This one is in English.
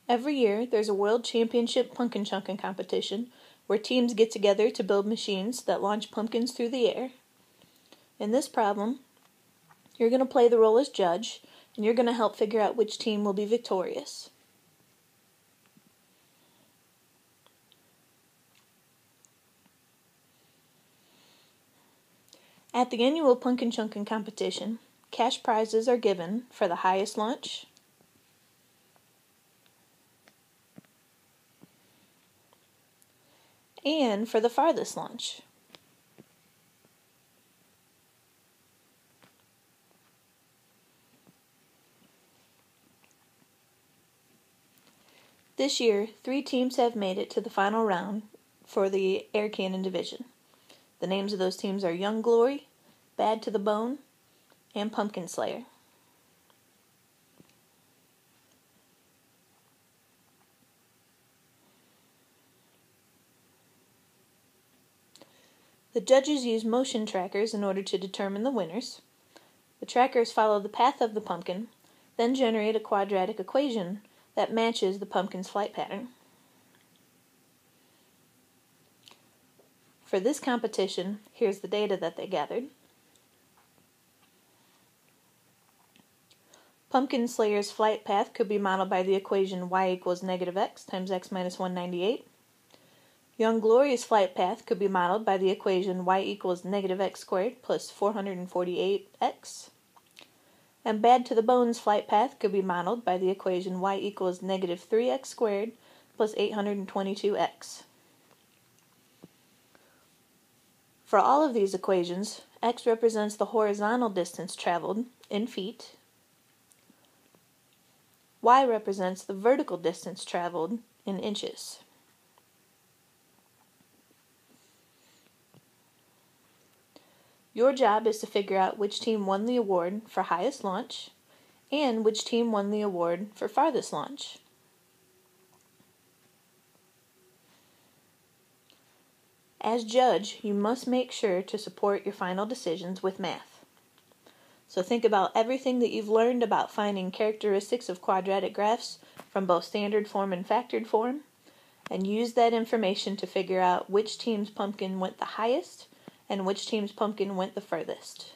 Every year, there's a World Championship punkin chunkin competition where teams get together to build machines that launch pumpkins through the air. In this problem, you're going to play the role as judge, and you're going to help figure out which team will be victorious. At the annual punkin chunkin competition, cash prizes are given for the highest launch, and for the farthest launch. This year, 3 teams have made it to the final round for the air cannon division. The names of those teams are Young Glory, Bad to the Bone, and Pumpkin Slayer. The judges use motion trackers in order to determine the winners. The trackers follow the path of the pumpkin, then generate a quadratic equation that matches the pumpkin's flight pattern. For this competition, here's the data that they gathered. Pumpkin Slayer's flight path could be modeled by the equation y equals negative x times x minus 198. Young Glory's flight path could be modeled by the equation y equals negative x squared plus 448x. And Bad to the Bone's flight path could be modeled by the equation y equals negative 3x squared plus 822x. For all of these equations, x represents the horizontal distance traveled in feet, y represents the vertical distance traveled in inches. Your job is to figure out which team won the award for highest launch and which team won the award for farthest launch. As judge, you must make sure to support your final decisions with math. So think about everything that you've learned about finding characteristics of quadratic graphs from both standard form and factored form, and use that information to figure out which team's pumpkin went the highest and which team's pumpkin went the furthest.